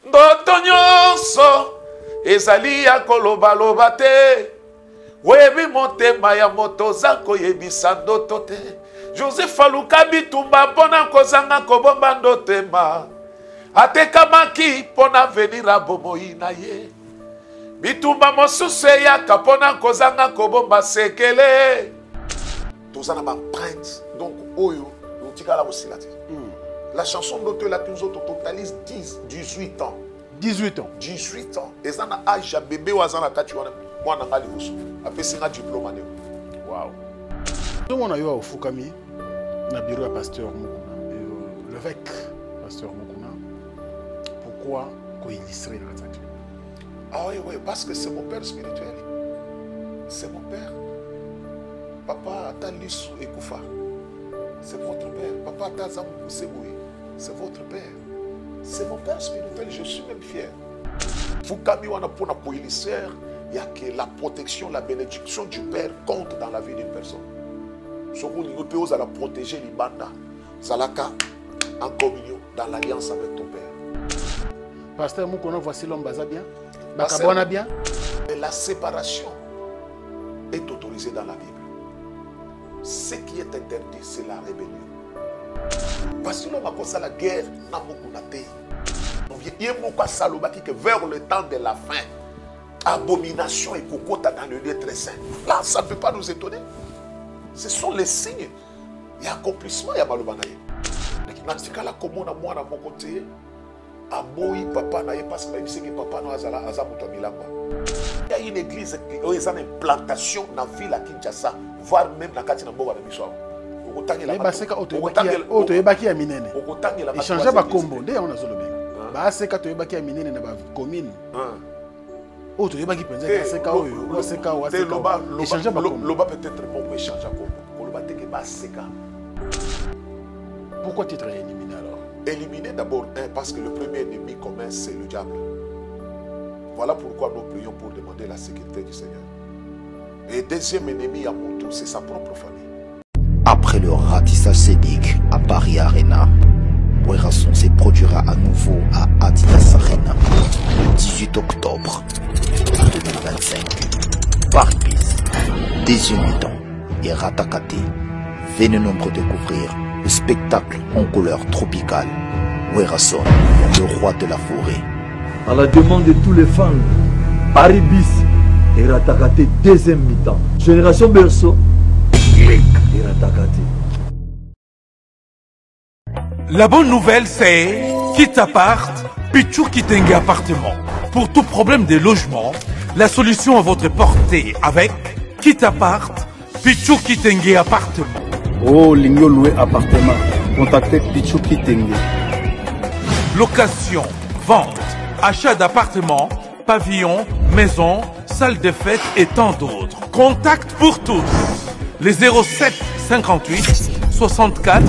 ndoto nyonso ezali ya kolobaloba te webi motema ya moto oza koyebisa ndoto te Joseph aluka bitumba mpona kozanga kobomba ndotema atekamaki mpona venir abomoi na ye bitumba mosusu eyaka mpona kozanga kobomba sekele toza na baempreinte donc oyo otikala kosila te. La chanson d'auto la toujours totalise 18 ans. 18 ans. 18 ans. Et ça na âge bébé ou azana kati wana mwana ngali boso. Après c'est un diplôme ané. Waouh. Donc on a eu au Fukami na bureau à pasteur Mukuna. L'évêque pasteur Mukuna. Pourquoi qu'on illustrer la radio? Ah oui parce que c'est mon père spirituel. C'est mon père. Papa Talisu Ekoufa. C'est votre père. Papa Tazam Seboué. C'est votre père. C'est mon père spirituel, je suis même fier. Fukami wana pona pour illustrer, il y a que la protection, la bénédiction du père compte dans la vie d'une personne. Soko ni peut oser la protéger libanda. Salaka en communion dans l'alliance avec ton père. Pasteur Mukona, voici l'homme baza bien. Bakabona bien. La séparation est autorisée dans la Bible. Ce qui est interdit, c'est la rébellion. Parce que l'homme a commencé la guerre, n'a beaucoup d'athée. Il y a beaucoup de salobaki que vers le temps de la fin, abomination et cocota dans le lieu très saint. Là, ça ne peut pas nous étonner. Ce sont les signes. Il y a accomplissement, il y a malobanaye. Dans ce cas-là, comme on a moi dans mon côté, aboyi papa naye parce que c'est que papa no azala azamuto milamba. Il y a une église qui est en implantation dans la ville à Kinshasa, voire même dans Katina Boba de Bissau. Les baseka auto yebaki ya minene. Échanger ba kombo nde on azolobe. Baseka to yebaki ya minene na ba commune. Auto yebaki penza baseka oyo, baseka wa baseka. Échanger ba kombo. Loba peut-être bon pour échanger kombo. Koloba te ke baseka. Pourquoi tu es éliminé alors? Éliminé d'abord parce que le premier ennemi commun c'est le diable. Voilà pourquoi nous prions pour demander la sécurité du Seigneur. Et deuxième ennemi à Moutou, c'est sa propre famille. Après le ratissage scénique à Paris Arena, Werason se produira à nouveau à Adidas Arena le 18 octobre 2025. Paris Bis, deuxième mi-temps et Ratakate. Venez nombreux découvrir le spectacle en couleur tropicale. Werason, le roi de la forêt. À la demande de tous les fans, Paris Bis et Ratakate deuxième mi-temps. Génération Berceau. La bonne nouvelle c'est Kitapart, Pichou Kitenge appartement. Pour tout problème de logement, la solution à votre portée avec Kitapart, Pichou Kitenge appartement. Oh, Lingo loué appartement. Contactez Pichou Kitenge. Location, vente, achat d'appartements, pavillons, maisons, salles de fête et tant d'autres. Contact pour tous. Les 07 58 64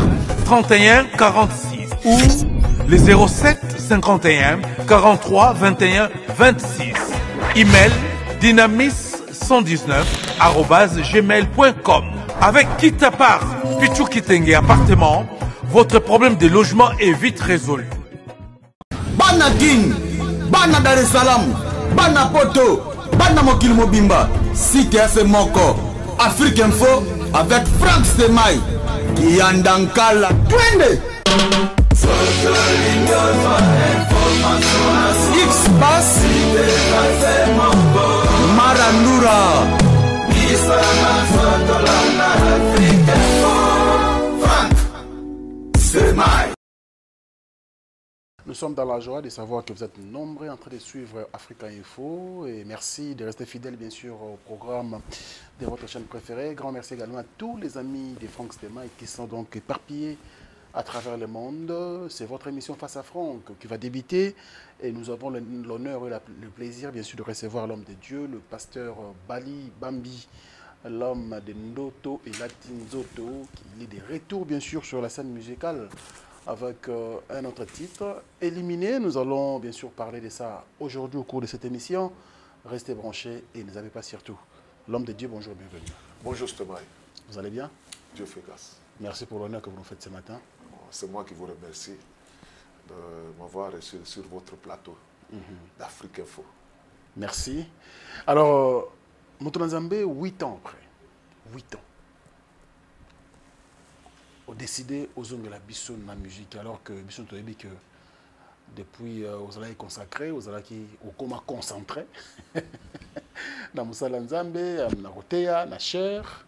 31 46 ou les 07 51 43 21 26. Email dynamis119@gmail.com. Avec Kitapart, Pichou Kitenge appartement, votre problème de logement est vite résolu. Bana King, Bana Dar es Salaam, Bana Poto, Bana Mokil Mobimba, CTF Moko, Afrique Info avec Frank Stemai, Yandankala, Twende. X-Bass, Marandura, Frank Stemai. Nous sommes dans la joie de savoir que vous êtes nombreux en train de suivre Africa Info et merci de rester fidèles bien sûr au programme de votre chaîne préférée. Grand merci également à tous les amis de Frank Stemai qui sont donc éparpillés à travers le monde. C'est votre émission Face à Franck qui va débuter et nous avons l'honneur et le plaisir bien sûr de recevoir l'homme de Dieu, le pasteur Bali Bambi, l'homme de Ndoto et Latinzoto, qui est de retour bien sûr sur la scène musicale avec un autre titre, Éliminé. Nous allons bien sûr parler de ça aujourd'hui au cours de cette émission. Restez branchés et ne zappez pas surtout. L'homme de Dieu, bonjour, bienvenue. Bonjour Stemai. Vous allez bien? Dieu fait grâce. Merci pour l'honneur que vous nous faites ce matin. C'est moi qui vous remercie. de m'avoir reçu sur votre plateau d'Afrique Info. Merci. Alors, Moutoulan Nzambé, 8 ans après. 8 ans. On a décidé aux zones de la Bisson dans la musique, alors que Bisson te dit que depuis aux allées consacrés, aux allées qui au coma concentré, dans Moussala Nzambé, na Rotea, na Cher.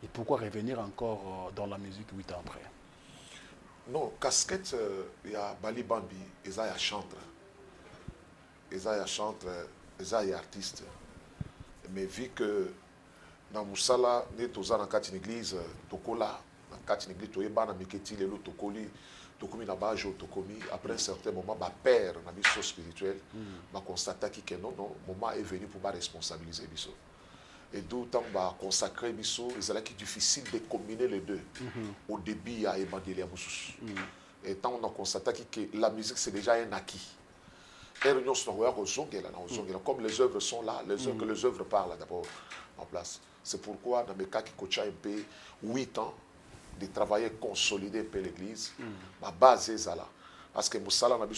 Et pourquoi revenir encore dans la musique 8 ans après? Non, casquette, il y a Bali Bambi, il y a chanteur, il y a chanteur, il y a artiste. Mais vu que dans Moussala, nous sommes dans une église, Tokola, dans une église, nous sommes dans Miketi, Lelo, Tokoli, Tokomi, Nabajo, Tokomi. Après un certain moment, ma père, dans la mission spirituelle, m'a constaté que non, le moment est venu pour responsabiliser Bisso. Et d'où on consacré Bisso, il est difficile de combiner les deux. Au début, il y a Emmanuel Moussous. Et tant on a constaté que la musique, c'est déjà un acquis. Comme les œuvres sont là, que les œuvres parlent d'abord en place. C'est pourquoi, dans mes cas qui coachent un peu 8 ans, de travailler, consolider un peu l'église, ma base est là. Parce que Moussala n'a pas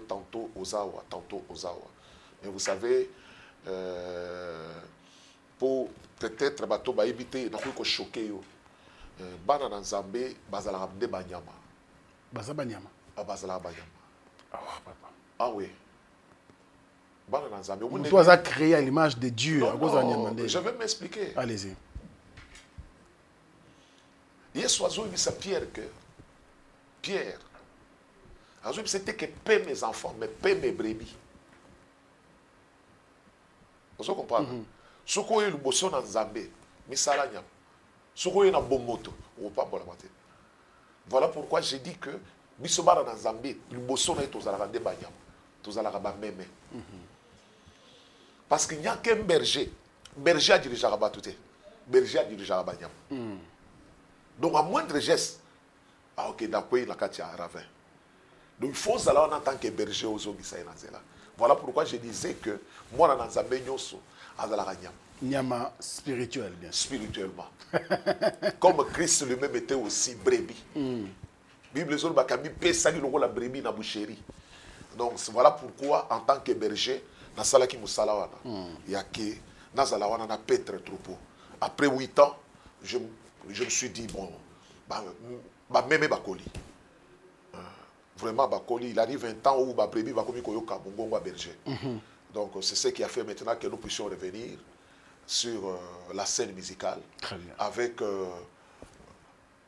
tantôt aux Awa, tantôt aux Awa. Et vous savez, pour peut-être éviter de choquer, Bana Nzambé, Bazala de Banyama. Baza Banyama. Bazala Banyama. Ah, papa. Ah oui. Tu as créé à l'image de Dieu. Non, je vais m'expliquer. Allez-y. Hier soir, il s'est Pierre que Pierre. C'était que paie mes enfants, mais paie mes brebis. Vous comprenez? Ce qu'on a le bosson en Zambé, mais ça l'a niam. Ce qu'on a un bon moto, on pas bon la matin. Voilà pourquoi j'ai dit que Bissobara en Zambé, le bosson est aux Alarabes de Banyam, aux Alarabes même. Parce qu'il n'y a qu'un berger. Berger a dirigé Rabat tout. Berger a dirigé Rabat. Donc, à moindre geste, ah ok, d'accord, il y a un ravin. Donc, il faut aller en tant que berger aux hommes. Voilà pourquoi je disais que moi, dans un beignoso, à la Nyama. Nyama spirituel, bien sûr. Spirituellement. Comme Christ lui-même était aussi brebis. Bible zone bakami pesali le la brebis na boucherie. Donc, voilà pourquoi, en tant que berger, dans sala qui musala wana il y a que dans sala wana na petre troupeau. Après 8 ans, je me suis dit bon même bakoli. Vraiment bakoli, il arrive un temps où ba prébi va komi koyoka bongo berger. Donc c'est ce qui a fait maintenant que nous puissions revenir sur la scène musicale avec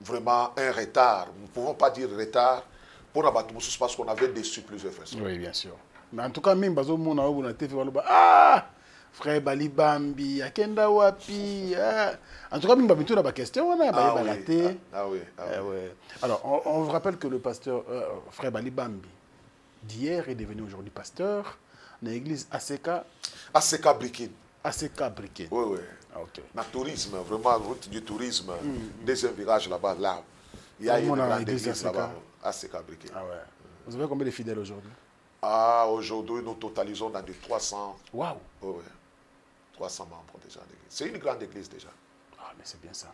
vraiment un retard. Nous ne pouvons pas dire retard pour abattre parce qu'on avait déçu plusieurs personnes. Oui, bien sûr. Mais en tout cas, même si on a été ah, frère Bali Bambi, Akenda Wapi. En tout cas, même si on a une question, on a Ah oui. Alors, on vous rappelle que le pasteur, frère Bali Bambi, d'hier est devenu aujourd'hui pasteur dans l'église ACK. ACK Brikin. ACK Brikin. Oui. Ah, ok. Le tourisme, vraiment, route du tourisme, deuxième virage là-bas, là. Il y a une grande église là-bas. ACK Brikin. Ah ouais. Vous avez combien de fidèles aujourd'hui? Ah, aujourd'hui, nous totalisons dans des 300. Waouh! Oui. 300 membres déjà. C'est une grande église déjà. Ah, mais c'est bien ça.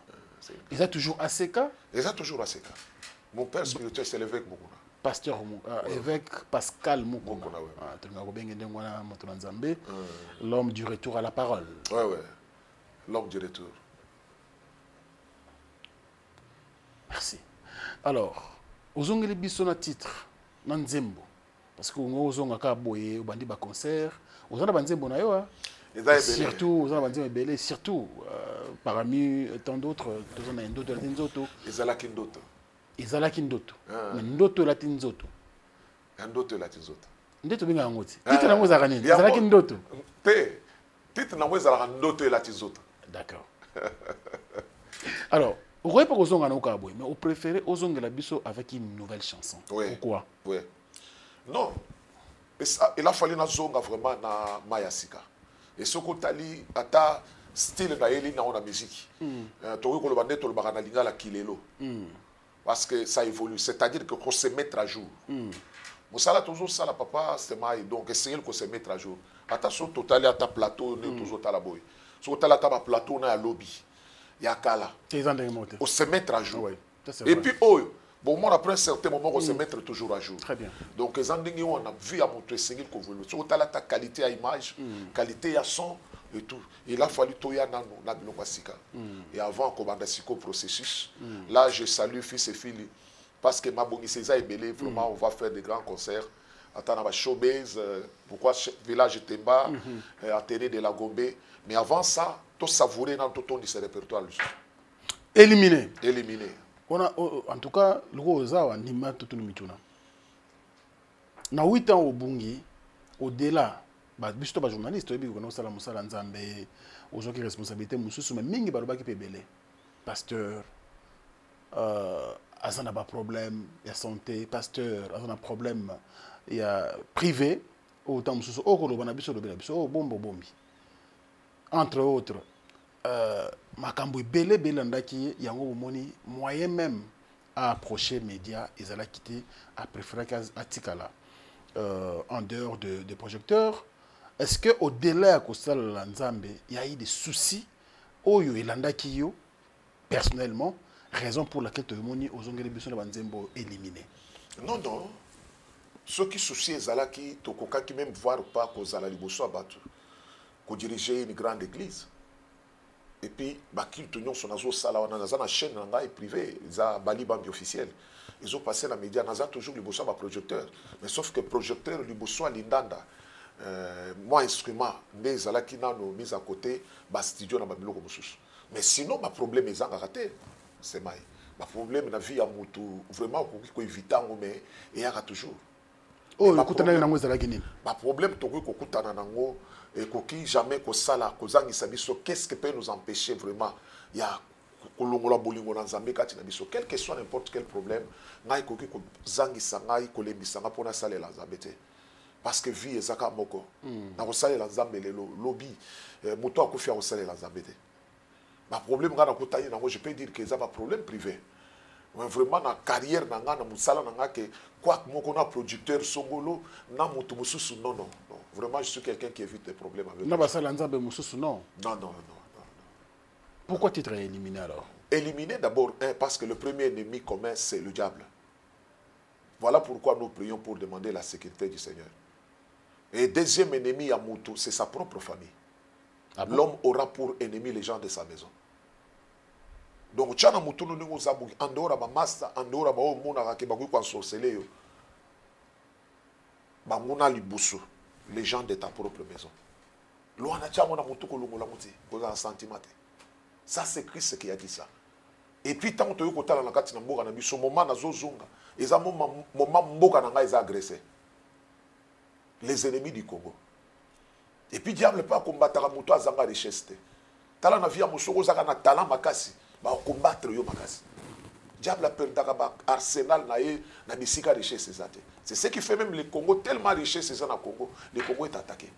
Ils ont toujours ACK? Ils ont toujours ACK. Mon père spirituel, c'est l'évêque Moukouna. Pasteur évêque Pascal Moukouna. L'homme du retour à la parole. Oui. L'homme du retour. Merci. Alors, aux ongles bisona titre, Nanzembo. Parce que nous avons un concert, nous avons un surtout, nous avons un surtout, parmi tant d'autres, nous avons un d'autres latinzoto. Izalakindoto. Izalakindoto. Mais ndoto latinzoto. Ndoto latinzoto. Ndoto binga ngoti. Titre na moza kanini. Izalakindoto. Titre na moza ndoto latinzoto. D'accord. Alors, vous voyez pas aux ongles mais vous préférez aux ongles la biso avec une nouvelle chanson. Oui. Pourquoi? Oui. Non, il a fallu zonga vraiment na mayasika. Et ce que tali ata style na yeli na la musique. Toi ko le bande to le bagana linga la kilelo. Parce que ça évolue, c'est-à-dire que qu'on se mettre à jour. Mosala toujours ça la papa c'est mai donc essayer de se mettre à jour. Attention total ata plateau ne toujours ta la boy. So total ata plateau na lobby. Ya kala. On se mettre à jour. Et puis oh Bon, moi, après un certain moment, on se mettre toujours à jour. Très bien. Donc, les endings, on a vu à montrer single qu'on veut. Sur ta qualité à image, qualité à son et tout. Il a fallu tout y a et avant qu'on ait processus, là, je salue fils et filles parce que ma bonne César est belé. Vraiment, on va faire des grands concerts. Attends, à showbiz, pourquoi village Temba, à Télé de la Gombe. Mais avant ça, tout savourer dans tout ton de ce répertoire. Éliminé. Éliminé. On a, en tout cas, le Rosa, Nima, tout le monde. Na 8 ans au Bungi, au-delà, biso ba journaliste, oyebi ko sala musala nzambe, ozoki responsabilité mususu, mais mingi baloba ki pebele. Pasteur, azana ba problème, il y a santé, pasteur, azana problème, il y a privé, autant mususu, okoloba na biso lobela biso, bombo bombi. Entre autres, makambo ebele belandaki yango omoni moyen même à approcher médias ils allaient quitter à préférer qu'atikala en dehors des projecteurs. Est-ce que au delà de kosala nzambe il y a eu des soucis oyo elandaki yo personnellement raison pour laquelle tu omoni ozongeli biso na banzembo éliminé? Non, ceux qui soucient ezalaki tokokaki même voir pas kozala liboso abatu ko diriger une grande église. Et puis, ils ont une chaîne privée, ils ont Bali Bambi officiel. Ils ont passé la média, ils ont toujours le besoin de projecteur. Mais sauf que le projecteur, le besoin de l'indanda. Moi, instrument, les alaki nano mis à côté, le studio na babilo comme sous. Mais sinon, le problème est raté. C'est mal. Le problème na vie à mutu vraiment qu'on évite mais il y a toujours. Oh, le kutana nango zalaki nini? Le problème toko ko kutana nango et koki jamais ko sala ko zangisa biso, qu'est-ce qui peut nous empêcher vraiment? Il y a kolongola bolingo na nzambe kati na biso, quel que soit n'importe quel problème, ngai koki ko zangisa ngai ko lembisa nga pona salela nzambe te. Parce que vie ezaka moko. Na ko salela nzambe lelo lobby moto akofia ko salela nzambe te. Ma problème nga na kotani nango, je peux dire que ça va problème privé. Mais vraiment na carrière na nga na musala na nga que quoi moko na producteur songolo na mutu mususu non. Vraiment je suis quelqu'un qui évite les problèmes avec. Na basala nzambe mususu non. Non. Pourquoi tu es éliminé alors? Éliminé d'abord parce que le premier ennemi commun c'est le diable. Voilà pourquoi nous prions pour demander la sécurité du Seigneur. Et deuxième ennemi à mutu c'est sa propre famille. Ah bon? L'homme aura pour ennemi les gens de sa maison. Donc, tu as un mouton qui est en dehors de ma master, en dehors de ma qui est sorcelé. Les gens de ta propre maison. Ça, c'est Christ qui a dit ça. Et puis, tant que tu as agressé les ennemis du Congo. Et puis, diable ne peut pas combattre la mouton à richesse. Tala na vie à Moussoro, ça a talent makasi. Ba combattre yo makasi. Diable a perdu arsenal na bisika richesse c'est ça. C'est ce qui fait même le Congo tellement richesse c'est ça na Congo, le Congo est attaqué.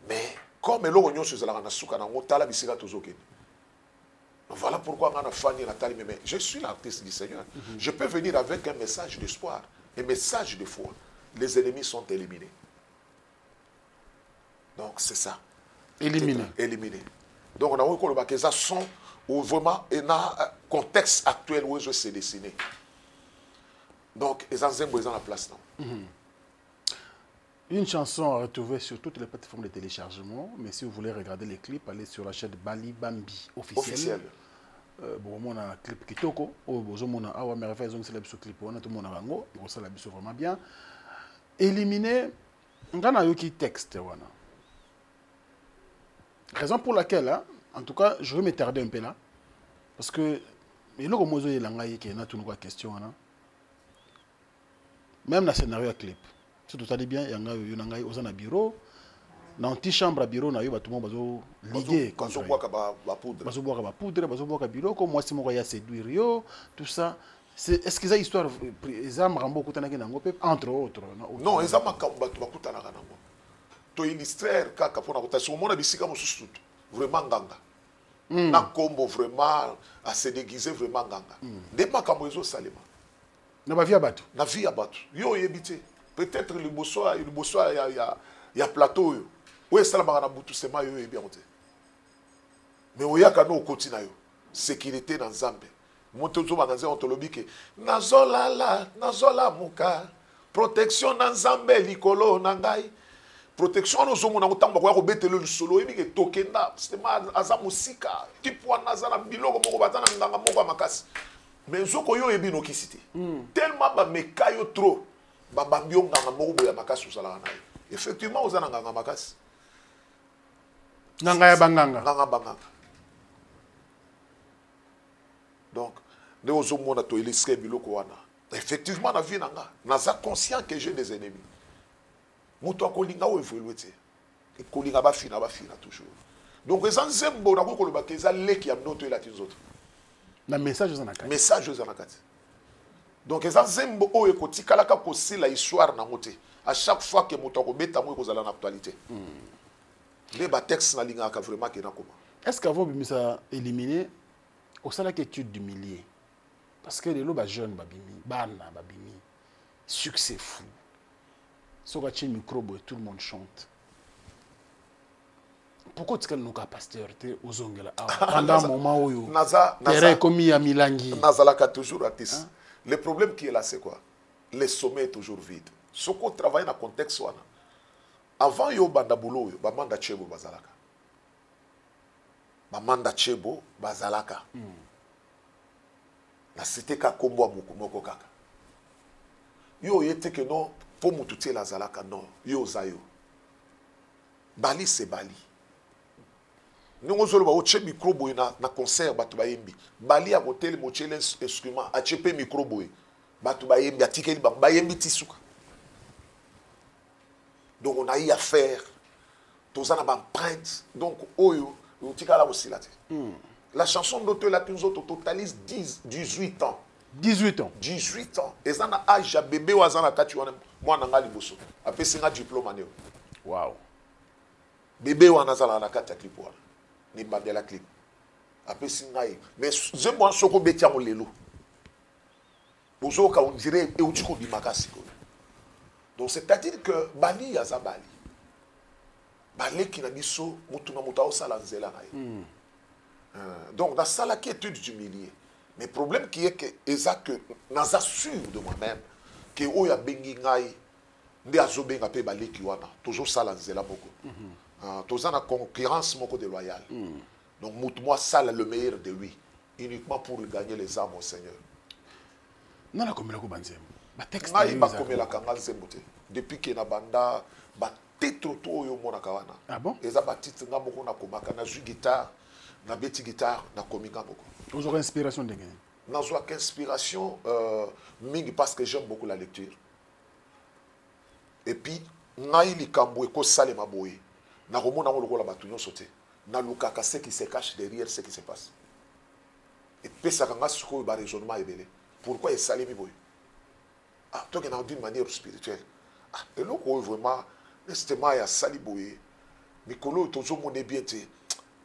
Mais comme l'eau on se la na suka na ngotala bisika tozoke. Voilà pourquoi on a fani na tali mais je suis l'artiste du Seigneur. Je peux venir avec un message d'espoir, un message de foi. Les ennemis sont éliminés. Donc c'est ça. Éliminé. Donc on a vu que ça sont vraiment un contexte actuel où je sais dessiner. Donc ils ont la place. Une chanson à retrouver sur toutes les plateformes de téléchargement, mais si vous voulez regarder les clips, allez sur la chaîne Bali Bambi officielle. Bon, on a un clip qui toko, on a un merveille, on a ce clip, on a tout le monde a rango, on a vraiment bien. Éliminé, on a un texte. Raison pour laquelle, hein, en tout cas, je vais m'étarder un peu là. Parce que, il y a une question. Même dans le scénario à clip. Si tout allait bien, il y a un bureau. Dans une petite chambre à bureau, il y a tout le monde ligué. Quand on voit qu'il y a la poudre. Quand on voit qu'il y a la poudre, quand on voit qu'il y a bureau, comme moi, c'est moi qui ai séduire, tout ça. Est-ce que ça histoire, entre autres? Non, ils ont to illustrer kaka pona kotation mona bisika mosusu vraiment nganga na kombo vraiment à se déguiser vraiment nganga de makambo ezo salema na ba via batu yo yebite peut-être le bosso ya plateau yo we sala bana butu sema yo yebi amote mais oyaka no kotina yo sécurité dans Zambie moto zo bananze ontolobi ke nazola muka protection na nzambe likolo na ngai protection no zomo na kutamba kwa kobetelo lisolo ebi ke tokenda systema aza musika tipwa nazana biloko moko batana nganga moko makasi mais zoko yo ebi no kisite tellement ba mekayo trop ba bambio nganga moko boya makasi usala na effectivement uzana nganga makasi nganga ya banganga donc ne ozomo na to illustré biloko wana effectivement na vie nanga naza conscient que j'ai des ennemis muto akolinga o évoluer te et kolinga ba fina toujours donc les nzembo na ko koloba ke za leki ya ndoto ela tinzoto na message za nakati donc les nzembo o ekotikala ka kosila histoire na ngote à chaque fois que muto akobeta mo ekozala na actualité les ba texte na linga ka vraiment ke na koma est-ce qu'avant bimisa éliminer au sein de l'étude du millier parce que les lots jeunes babimi succès fou sur un microbe tout le monde chante pourquoi tu as une capacité aux ongles pendant un moment où terrain commis à Milangi nazalaka toujours artiste le problème qui est là c'est quoi le sommet est toujours vide ce qu'on travaille dans le contexte wana avant yo banda boulot yo bamanda chebo bazalaka la cité ka kombo moko kaka yo yete que non pour mututi la zalaka non yo zayo bali c'est bali nous zolo ba oche micro boy na concert batu ba yembi bali a hotel mochele instrument a chepe micro boy batu ba yembi atikeli ba yembi tisuka donc on a eu à faire tous en ba empreinte donc oyo utikala aussi là. La chanson d'Otto Latunzo totalise 18 ans. 18 ans. 18 ans. Et ça n'a âge à bébé ou à zana kati moi n'a ngali bosso. Après c'est un diplôme aneo. Wow. Bébé ou à zana kati clip ou ni bandela clip. Après c'est ngai. Mais je moi soko betia mo lelo. Bozo ka on dirait et utiko di makasi ko. Donc c'est-à-dire que Bali ya za Bali. Bali qui na biso mutu na muta o sala nzela na donc dans ça la quiétude du millier mais problème qui est que exact que naza sûr de moi-même que oya bengi ngai ndi azobenga pe baleki wana toujours sala nzela boko toujours na concurrence moko déloyale donc moi sala le meilleur de lui uniquement pour gagner les âmes au Seigneur nana komela ko banzembo ba texte ngai ba komela kanga nzembo te depuis que na banda ba titre to yo mona kawana ah bon eza ba titre nga moko na komaka na ju guitare na beti guitare na kominga beaucoup. Vous aurez inspiration de gagner. N'as qu'inspiration mingi parce que j'aime beaucoup la lecture. Et puis naï li kamboué ko sale maboye. Na romona ngolo la batunyo sauté. Na lukaka ce qui se cache derrière ce qui se passe. Et puis ça kanga suko ba raisonnement ebele. Pourquoi il sale mi boy? Ah, toi qui d'une manière spirituelle. Ah, et là vraiment c'était ya sali boye. Mikolo tozo moné bien té.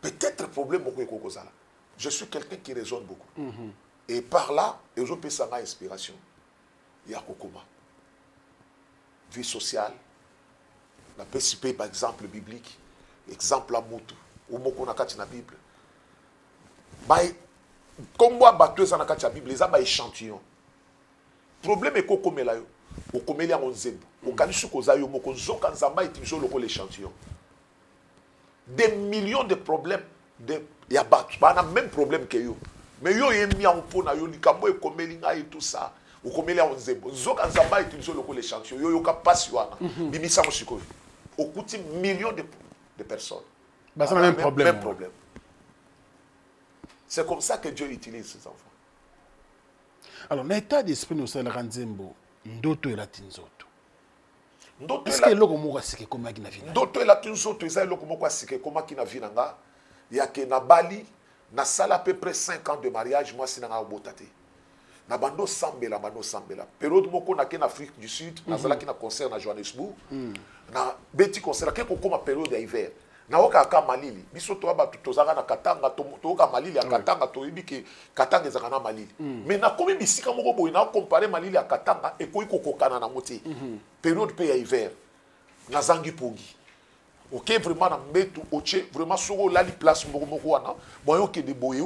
Peut-être problème beaucoup ekozala. Je suis quelqu'un qui raisonne beaucoup. Et par là, je peux savoir inspiration. Il y a Kokoma. Vie sociale. La PCP par exemple biblique. Exemple à Moutou. Ou Moko Nakati na Bible. Comme moi, batteuse en Nakati na Bible, les a échantillon. Problème est qu'on là. Au comélia on zembo. Au kanishu kozayo moko zoka nzamba itizo loko l'échantillon. Des millions de problèmes de ya battu ba na même problème que yo mais yo yemi en pona yo likambo e komelinga et tout ça o komeli en zembo zoka nzamba utiliser le les champions yo ka passe wana bimisa mo sikoyo au coûte millions de personnes bah ça même problème c'est comme ça que Dieu utilise ses enfants alors l'état d'esprit nous sala ranzembo ndoto ela tinzoto est-ce que loko moko asike koma kina vina ndoto ela tinzoto eza loko moko asike koma kina vina nga ya ke na Bali na sala à peu près 5 ans de mariage moi sinanga obotate na bando sambela période moko na ken Afrique du Sud na sala ki na concert na Johannesburg na beti concert ke ko koma période ya hiver na oka ka malili biso to ba tozanga na Katanga to ka malili ya Katanga to ibiki Katanga ezaka na malili mais na komi bisika moko boy na comparer malili ya Katanga e ko kokana na moti période pe ya hiver na zangi pongi Ok, vraiment, na mbetu, oche, vraiment, soro la li place moko wana, bon, ok, de boye,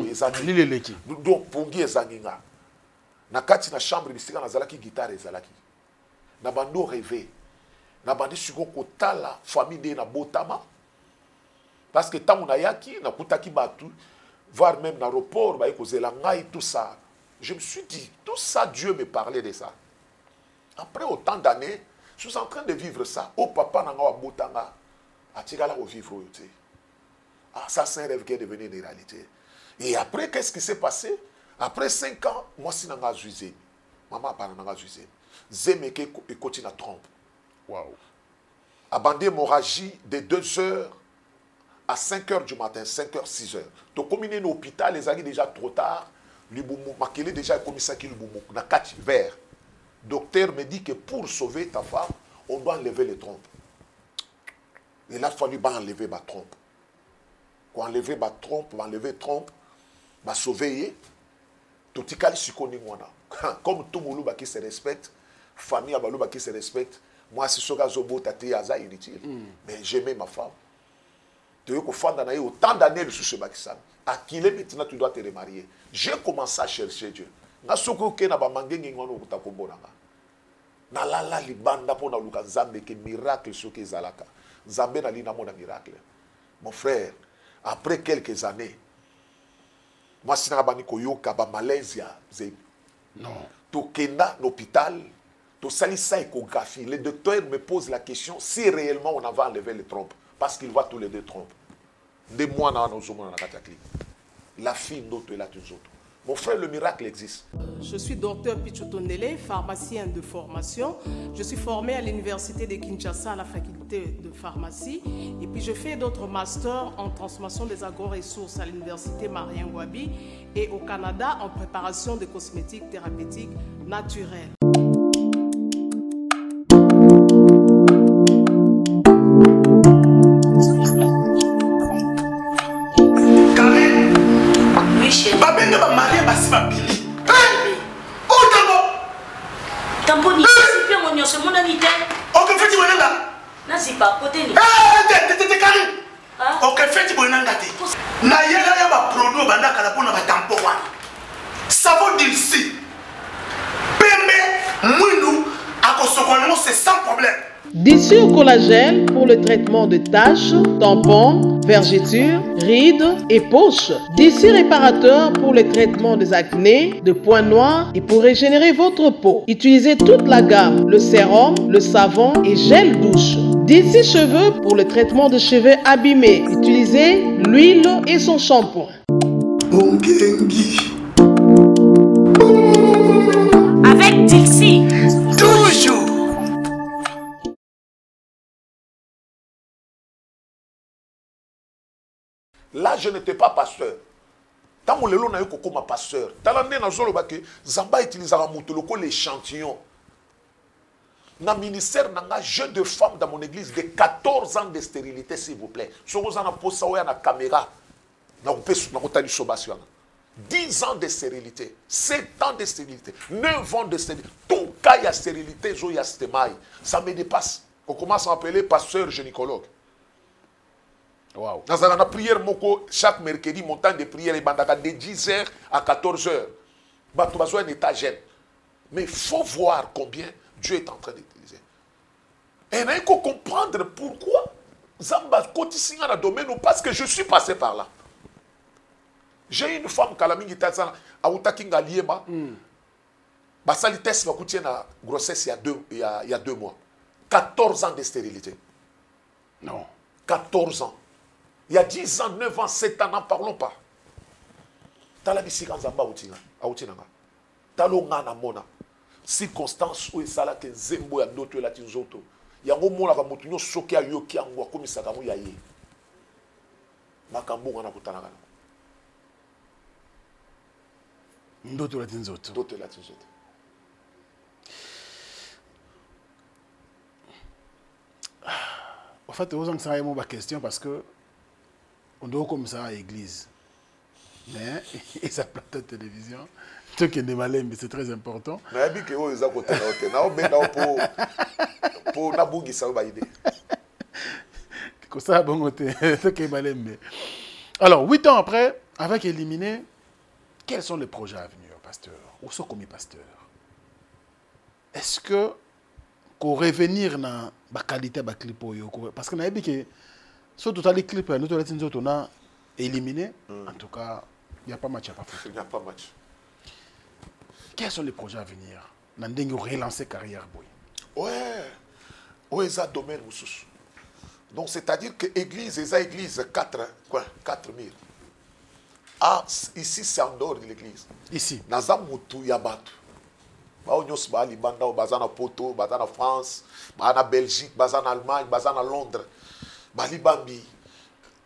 ezangi. Lile leki. Donc, pongi ezangi nga. Na kati na chambre, bisika na zalaki guitare ezalaki. Na bando rêvé. Na bandi suko kotala, famille de na botama. Parce que tant on a yaki, na kutaki batu, voire même dans l'aéroport, bah, tout ça. Je me suis dit, tout ça, Dieu me parlait de ça. Après autant d'années, je suis en train de vivre ça. Oh, papa, n'a pas botanga. Atigala au vivre. Ah, ça, c'est un rêve qui est devenu une réalité. Et après, qu'est-ce qui s'est passé? Après 5 ans, moi, si n'a pas juizé. Maman, pas n'a pas juizé. Zemeke et continue à trompe. Waouh. Abandé hémorragie de 2h à 5h du matin, 5h, 6h. Donc, comme il est à l'hôpital, les amis déjà trop tard, il est déjà comme ça qu'il a 4 verres. Docteur me dit que pour sauver ta femme, on doit enlever les trompes. Il a fallu enlever ma trompe. Quand enlever ma trompe, enlever trompe, ma sauver, tout comme tout le monde qui se respecte, famille qui se respecte, moi, si je suis inutile. Mais j'aimais ma femme. Tu as autant d'années sur ce bakissan. À qui est maintenant tu dois te remarier? J'ai commencé à chercher Dieu. Na soko ke na ba mangengi ngono kutakombonanga. Na lala libanda pona luka nzambe ke miracle soki ezalaka. Nzambe na lina mona miracle. Mon frère, après quelques années, moi si na bani koyoka ba Malaysia, non. To kenda l'hôpital, to salisa échographie. Le docteur me pose la question si réellement on avait enlevé les trompes. Parce qu'il voit tous les deux trompes. Des mois dans nos hommes dans la cataclysme. La fille d'autres et la tous autres. Mon frère, le miracle existe. Je suis docteur Pichotondele, pharmacien de formation. Je suis formé à l'université de Kinshasa à la faculté de pharmacie. Et puis je fais d'autres masters en transformation des agro-ressources à l'université Marien Wabi et au Canada en préparation de cosmétiques thérapeutiques naturelles. D'ici au collagène pour le traitement de taches, tampons, vergetures, rides et poches. D'ici réparateur pour le traitement des acnés, de points noirs et pour régénérer votre peau. Utilisez toute la gamme, le sérum, le savon et gel douche. D'ici cheveux pour le traitement de cheveux abîmés. Utilisez l'huile et son shampoing. Avec Dixie. Toujours. Là, je n'étais pas pasteur. Tant que je n'ai pas pasteur, Zamba utilisera l'échantillon. Dans le ministère, il y a un jeune de femmes dans mon église de 14 ans de stérilité, s'il vous plaît. Si vous avez une caméra, 10 ans de stérilité, 7 ans de stérilité, 9 ans de stérilité. Tout cas, il y a stérilité, ça me dépasse. On commence à appeler pasteur gynécologue. Wow. Dans la prière, chaque mercredi, mon temps de prière est de 10h à 14h. Un état jeune. Mais il faut voir combien Dieu est en train d'utiliser. Et il faut comprendre pourquoi Zamba continue dans le domaine parce que je suis passé par là. J'ai une femme qui a une liema. Basali test va na grossesse il y a 2 mois. 14 ans de stérilité. Non. 14 ans. Il y a 10 ans, 9 ans, 7 ans, n'en parlons pas. Tala bisika nzamba autinanga. Talo ngana mona. Circonstance où ça la que zembo ya d'autres la tinzoto. Ya ngo la mutu nyo soki ayoki angwa komisaka mu yaye. Makambo ngana kutanaka. D'autres la tinzoto. D'autres la tinzoto. En fait, vous avez une question parce que on doit comme ça à l'église. Mais il s'appelle la télévision. Ce qui est malin, mais c'est très important. Mais il y a des gens qui sont pour ça, bon côté. Alors, 8 ans après, avec éliminé, quels sont les projets à venir, pasteur? Où sont commis pasteur? Est-ce que qu'on revenir dans la qualité de clip? Parce que si tout les clips, nous avons éliminé, en tout cas, il n'y a pas match à pas faire. Il n'y a pas match. Quels sont les projets à venir? Nous avons relancé carrière. Ouais. Oui, ça domaine. Donc, c'est-à-dire que l'église, les églises, 4 000. Ah, ici, c'est en dehors de l'église. Ici. Dans un moutou, il y a battu. Nous sommes en Poto, en France, en Belgique, en Allemagne, en Londres.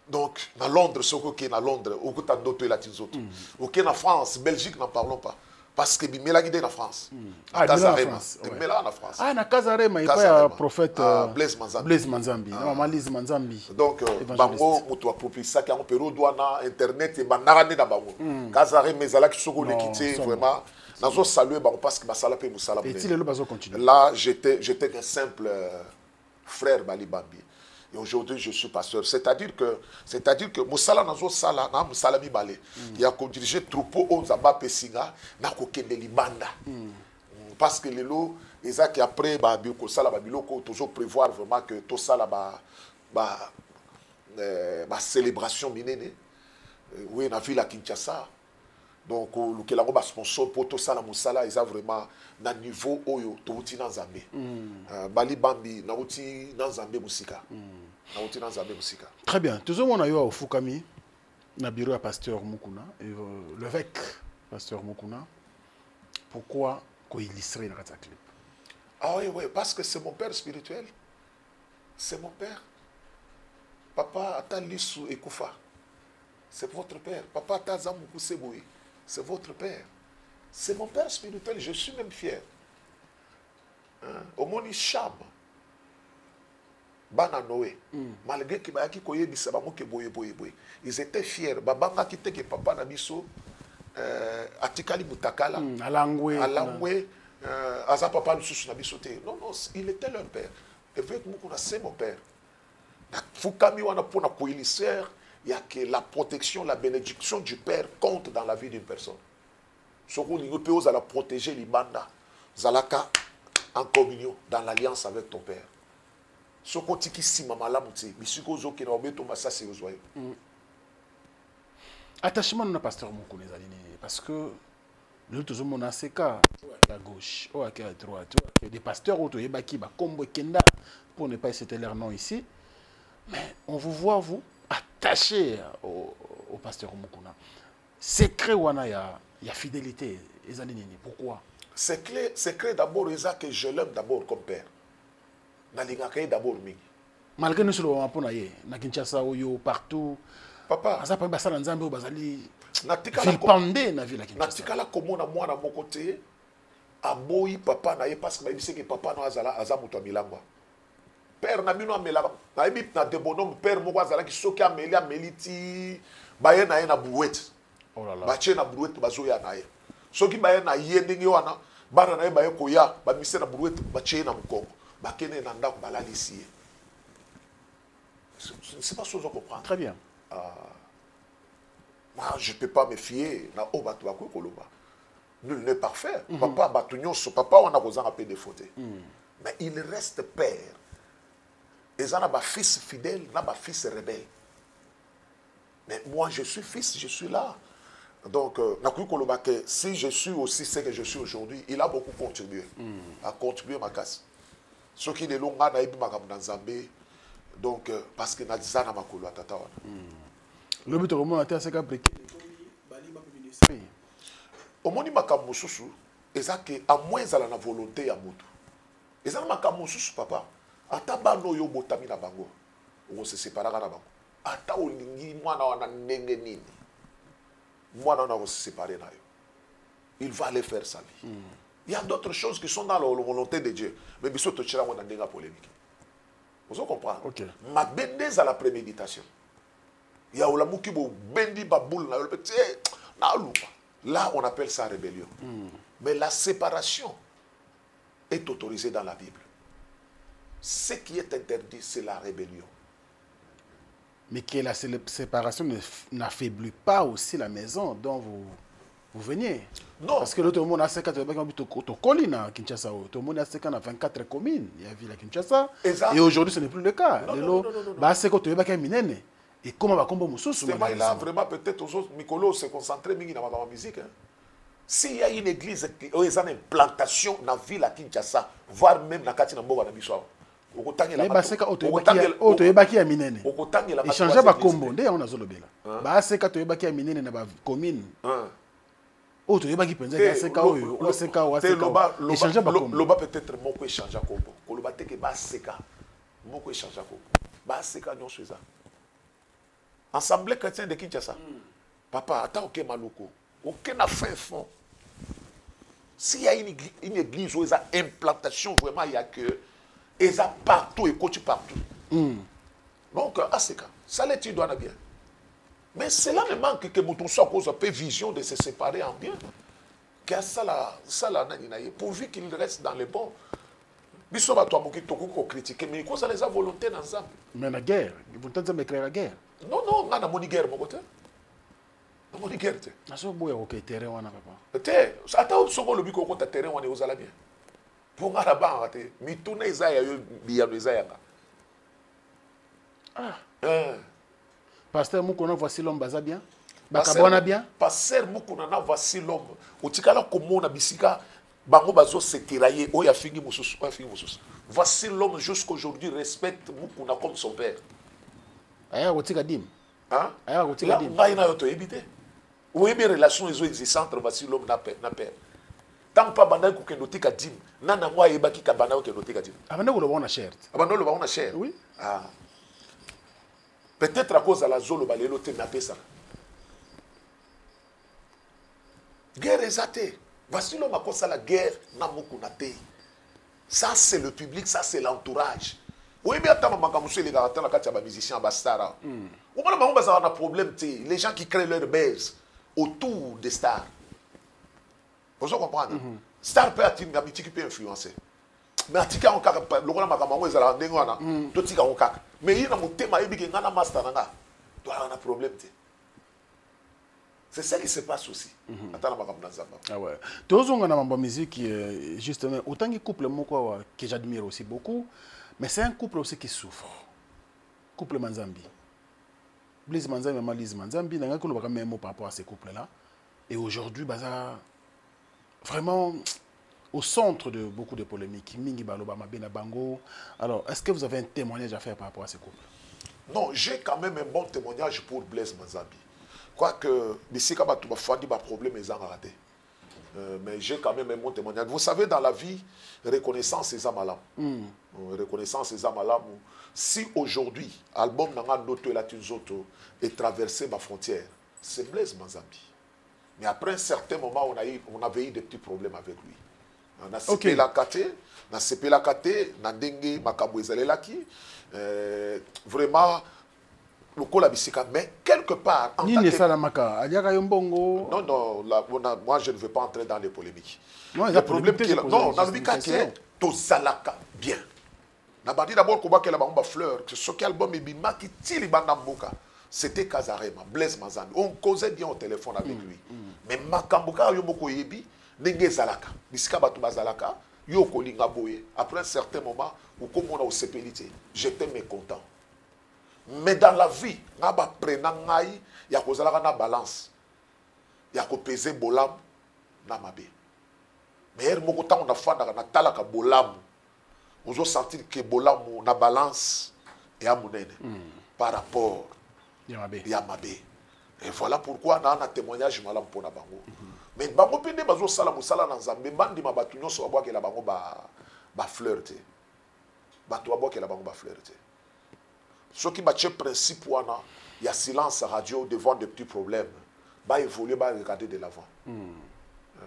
Donc, dans Londres, ce qui est dans Londres, au côté d'autres latins autres. Ok, en France, Belgique, n'en parlons pas. Parce que il m'a guidé en France. Ah, en France. Il m'a en France. Ah, na Kazarema, il y a un prophète Blaise Manzambi. Blaise Manzambi. Non, Malise Manzambi. Donc, bango mutu approprié ça qui a un péro douana internet et banarane na bango. Kazarema ezala ki soko l'équité vraiment. Nazo saluer bango parce que basala pe musala. Et il est là bazo continuer. Là, j'étais un simple frère Bali Bambi. Et aujourd'hui, je suis pasteur. C'est-à-dire que Moussala Nazo Sala, Moussala Mibale, il a dirigé troupeau au Zamba Pessinga, n'a qu'aucun libanda. Parce que les lots, les gens qui après, Babio Sala Babiloko, toujours prévoir vraiment que tout ça là, célébration minéne. Oui, on a vu la Kinshasa. Donc, le Kelango ba sponsor pour tout ça, la Moussala, ils ont vraiment na niveau oyo touti na Zambé. Bali Bambi na outi na Zambé musika. Na outi na Zambé musika. Très bien. Toujours on a eu au Fukami na bureau à pasteur Mukuna et l'évêque pasteur Mukuna. Pourquoi qu'on illustrer dans cette clip? Ah oui, parce que c'est mon père spirituel. C'est mon père. Papa Atalisu Ekoufa. C'est votre père. Papa Atazamuku Seboui. C'est votre père. C'est mon père spirituel. Je suis même fier. Au moni Cham. Bana Noé. Malgré que Bayaki Koye Bisabamo ke boye. Ils étaient fiers. Babanga qui était que papa Nabiso. Atikali Mutakala. Alangwe. Aza papa Lusus Nabisote. Non, il était leur père. Et avec Mukuna, c'est mon père. Fukami wana pona koilisser. Il y a que la protection, la bénédiction du Père compte dans la vie d'une personne. Ce qu'on peut la protéger, l'Ibanda, Zalaka, en communion, dans l'alliance avec ton Père. Ce qu'on dit ici, maman la mouti, Misukozo qui n'a pas été ça, c'est aux joyeux. Attachement de pasteur Moukoune, parce que nous tous mon ACK à gauche, ou à droite, des pasteurs autour, qui Kombo Kenda, pour ne pas citer leur nom ici. Mais on vous voit, vous, attaché au pasteur Mukuna. Secret wana ya fidélité. Pourquoi? Secret d'abord, que je l'aime d'abord comme père. Nalingakaye d'abord mingi. Malgré nous sur le na Kinshasa ou partout. Papa. Asa pa basala nzambe o bazali. Natikala vilpande na ville Kinshasa. Natikala komona mwana moko te aboyi papa na ye parce que bayebisi que papa no aza mutu amilangwa. Père na bino amela na yebi na de bonhomme père moko azala ki soki ameli ti baye na ye na brouette. Oh là là. Bache na brouette bazoya na ye. Soki baye na ye ndenge wana bana na ye baye koya ba mise na brouette bache na mukongo. Bakene na ndako balali ici. C'est pas chose à comprendre. Très bien. Moi, je ne peux pas me fier na Obatwa Koloba. Nul n'est parfait. Papa Batugnon, papa on a besoin de défaut. Mais il reste père. Et ça n'a pas fils fidèle, n'a pas fils rebelle. Mais moi, je suis fils, je suis là. Donc, si je suis aussi ce que je suis aujourd'hui, il a beaucoup contribué. À contribuer à ma casse. Ce qui est long, on a dans Zambé. Donc, parce que Nazana Makolo à Tatawa. Le but de Romain a été assez compliqué. Au monde, Makamususu, et ça que à moins à la volonté à Moutou. Et ça, Makamususu, papa. Ata bano yo botami na bango. On se sépara na bango. Ata olingi mwana wana ndenge nini. Mwana wana se séparer na yo. Il va aller faire sa vie. Il y a d'autres choses qui sont dans la volonté de Dieu. Mais biso to tchira mwana ndenga polémique. Vous comprenez? OK. Ma bendez à la préméditation. Il y a olamuki bo bendi baboul na yo na lupa. Là on appelle ça rébellion. Mais la séparation est autorisée dans la Bible. Ce qui est interdit, c'est la rébellion. Mais que la séparation n'affaiblit pas aussi la maison dont vous veniez. Non. Parce que l'autre monde a 50 collines à Kinshasa. Tout le monde a 24 communes. Il y a ville à Kinshasa. Et aujourd'hui, ce n'est plus le cas. Et comment va combattre Moussous? C'est là vraiment peut-être aux autres. Mikolo se concentrer dans la musique. S'il y a une église qui a une implantation dans la ville à Kinshasa, voire même dans Katina Mboga na Biswa. Et changer ba combo ndé on a zolobela. Ba seka to yebaki ya minene na ba commune. Auto yebaki penza ya seka oyo, o seka o seka. Et changer ba combo. Loba peut-être moko échanger combo. Koloba te ke ba seka. Moko échanger combo. Ba seka nyon cheza. Assemblée chrétienne de Kinshasa. Papa, attends OK maloko. OK na fin fond. S'il y a une église où il y a une implantation, vraiment, il y a que. Et ça partout, et coach partout. Donc, ACK, ça l'étude doit bien. Mais cela ne manque que Mouton soit cause un peu vision de se séparer en bien. Car ça, pourvu qu'il reste dans les bons. Bisous, toi, qui t'a critiqué, mais quoi ça les a volonté dans ça. Mais la guerre, ils vont tenter de créer la guerre. Non, on a mon guerre, mon côté. On a guerre. Je suis ok, terrain, on a pas. Attends, ce qu'on a vu qu'on a terrain, on est aux Alabiens. Pour moi, là-bas, mais tout n'est pas Pasteur Moukouna, voici l'homme baza bien. Bakabona bien. Pasteur Moukouna, voici l'homme. Au Tikala, comme on a bisika, bango bazo se tirailler, oya fingi moussous, voici l'homme jusqu'aujourd'hui respecte Moukouna comme son père. Aya otika dim. Hein? Aya otika dim. Là, il a auto évité. Oui, mes relations existantes, voici l'homme n'a père. Tant pas bandai ko kenoti ka dim nana ngwa yebaki ka bandai ko kenoti ka dim abanda ko lobona cher abanda lo ba cher oui peut-être à cause de la zolo balelo te na pesa guerre exatée voici l'homme à cause de la guerre na mukuna te ça c'est le public ça c'est l'entourage oui mais attends mama kamusu les gars la katia ba musicien ba star on va ba ça un problème les gens qui créent leur buzz autour des stars. Vous comprenez? Star peut être une amitié qui peut influencer. Mais si on a le rôle mais il y a un thème qui est un master. Il y a un problème. C'est ça qui se passe aussi. Ah ouais. Tous on a une musique justement autant que couple que j'admire aussi beaucoup, mais c'est un couple aussi qui souffre. Couple Manzambi. Blaise Manzambi, maman Lise Manzambi, n'a pas de même mot par rapport à ces couples-là. Et aujourd'hui, vraiment au centre de beaucoup de polémiques. Mingi Balobama Benabango. Alors, est-ce que vous avez un témoignage à faire par rapport à ces couples? Non, j'ai quand même un bon témoignage pour Blaise Manzambi. Quoique, d'ici quand tu vas faire des problèmes, ils ont raté. Mais j'ai quand même un bon témoignage. Vous savez, dans la vie, reconnaissance et amalam. Reconnaissance et amalam. Si aujourd'hui, l'album Nanga Noto et la Tunzoto est traversé ma frontière, c'est Blaise Manzambi. Mais après un certain moment, on avait eu des petits problèmes avec lui. On a CP la Kate, on a CP la Kate, on a Dengue, Makabou Ezalelaki. Vraiment, le col a bisika. Mais quelque part. Non, moi je ne veux pas entrer dans les polémiques. Non, le problème qui est là. Non, dans le Bika, to Zalaka, bien. On a dit d'abord qu'on va qu'il y ait fleur, que ce album est bima qui tire les bandamboka. C'était Kazarema, Blaise Manzambi. On causait bien au téléphone avec lui. Mais Makambuka, Yomoko Yebi, Nenge Zalaka. Bisika Batouba Zalaka, Yoko Lingaboye. Après un certain moment, où comme on a au CPLité, j'étais mécontent. Mais dans la vie, on a pris il y a une balance. Il y a pesé Bolam, Namabe. Mais il y a un fait que Bolam. On a senti que Bolam, na balance, et à mon par rapport. Yamabe. Et voilà pourquoi on a un témoignage malam pour la bango. Mais bango pende bazo sala musala na Nzambe bandi mabatu nyonso abwa ke la bango ba flirte. Batu abwa ke la bango ba flirte. Ce qui matche principe wana, il y a silence radio devant des petits problèmes. Ba évoluer, ba regarder de l'avant.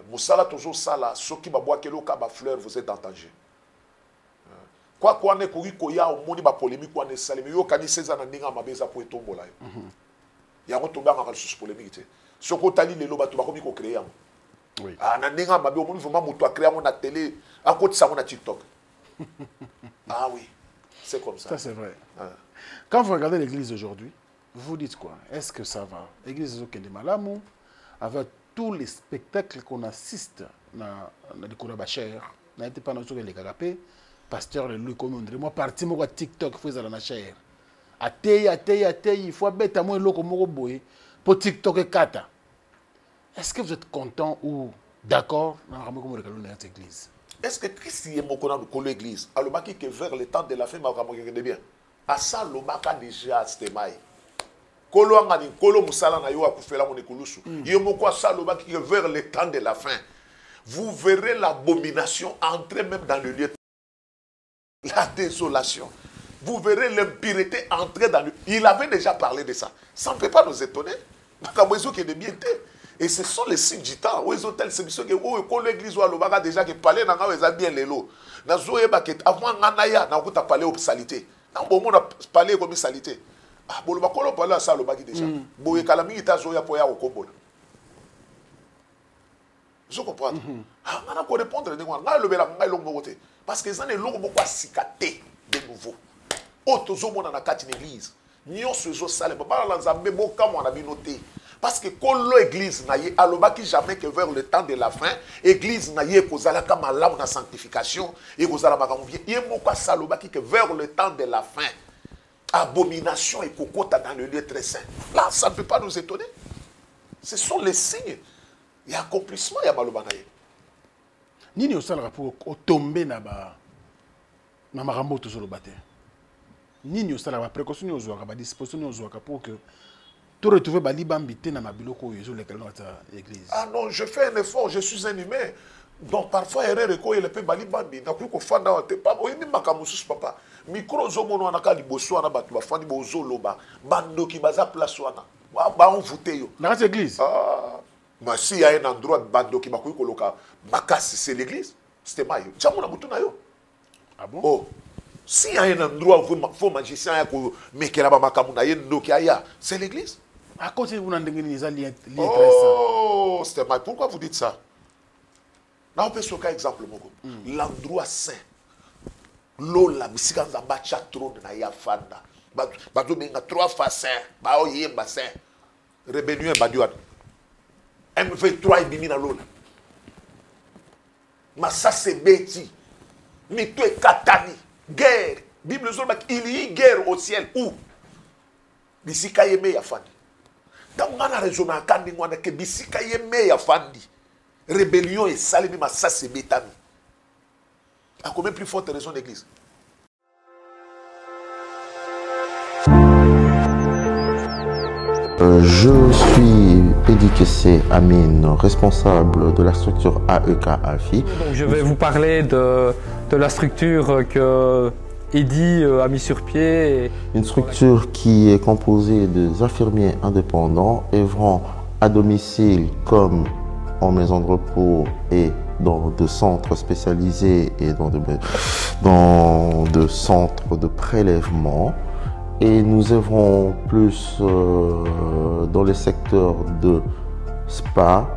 Musala toujours sala, ce qui babwa ke lo ka ba fleur vous êtes en danger. Quoi qu'on ait couru koya au monde ba polémique qu'on est salé mais yo kani seza na ndinga mabeza pour etombola yo ya ko tomba ngaka sous polémique ce ko tali lelo ba to ba komi ko créer oui ah na ndinga mabe au monde vraiment moto a créer na télé à côté ça na TikTok ah oui c'est comme ça ça c'est vrai quand vous regardez l'église aujourd'hui vous dites quoi? Est-ce que ça va? Église Zokende Malamu, avec tous les spectacles qu'on assiste dans le Koura Bacher, n'a été pas dans les Kagapé, pasteur le Louis Communde, moi parti moi TikTok faisait la chair. Atei, il faut bête à moi le loco boy pour TikTok et kata. Est-ce que vous êtes content ou d'accord dans cette église? Est-ce que Christ est mon connant de l'église? Alors, que vers le temps de la fin, je vais bien. À ça, le baka déjà, c'était maï. Kolo angani, kolo musala na yo akufela mon ekulusu. Yemoko ça, le baka que vers le temps de la fin. Vous verrez l'abomination entrer même dans le lieu. La désolation. Vous verrez l'impureté entrer dans le... Il avait déjà parlé de ça. Ça ne peut pas nous étonner. Et ce sont les signes du temps. Où ils ont tel sémission que l'église ou l'obaga déjà qui parlait dans les bien les lots. Dans zoé baket avant nganaya na kuta parler aux salité. Na bon on a parlé comme salité. Ah bon le bakolo parler ça le bagi déjà. Boye kalami ita zoya poya au kombola. Je comprends. Ah on a ko répondre de ngwa le bela ngai longo côté parce que ça ne longo beaucoup asikaté de nouveau. Auto zo mona na kati l'église. Nyonso zo sale ba la nzambe boka mo na binoté. Parce que quand l'église n'a pas jamais que vers le temps de la fin, l'église n'a pas malamu na sanctification et kozala makamuvie. Il y a beaucoup saloba qui que vers le temps de la fin, abomination et kokota dans le lieu très saint. Là, ça ne peut pas nous étonner. Ce sont les signes. Il y a accomplissement, il y a maloba naye. Nini osala pour tomber na marambo to solo bate. Nini osala ba précaution ni ozwaka ba disposition ni ozwaka pour que tu retrouves Bali Bambité dans ma biloko sur l'église. Ah non, je fais un effort, je suis un humain. Donc parfois, il y a des gens qui Bali Bambi. N'a plus qu'au fond d'un pas. Oui, mais makamusus papa. Micro zomono anaka liboso anabatu bafandi bozo loba. Bando qui baza place wana. Ba on vote yo. Dans l'église. Ah, mais si il y a un endroit bando qui bakuyi koloka, makasi c'est l'église. C'était mayo. Jamu na butu na yo. Ah bon? Oh. Si y a un endroit où il faut magicien ya ko mekela ba makamu na ye ndoki aya, c'est l'église. À côté, vous n'avez pas de lien oh, c'était mal. Pourquoi vous dites ça? Là, on peut se faire exemple. L'endroit saint. L'eau, la bisika nzamba chatron na ya fanda. Bado benga 3 fois saint. Ba o yemba saint. Rébellion baduan. M23 et bimina l'eau. Mais ça c'est bêti. Mais tu es katani. Guerre. Bible il y a guerre au ciel. Où? Bisika yeme ya fanda. Dans la région de Kandingwana, que bisika yeme ya fandi. Rébellion et salimi ma ça c'est bétami. À combien plus forte raison d'église? Je suis Pédikessé Amine, responsable de la structure AEK AFI. Donc je vais vous parler de la structure que Eddy a mis sur pied. Une structure qui est composée des infirmiers indépendants œuvrant à domicile comme en maison de repos et dans de centres spécialisés et dans de centres de prélèvement. Et nous œuvrons plus dans les secteurs de spa,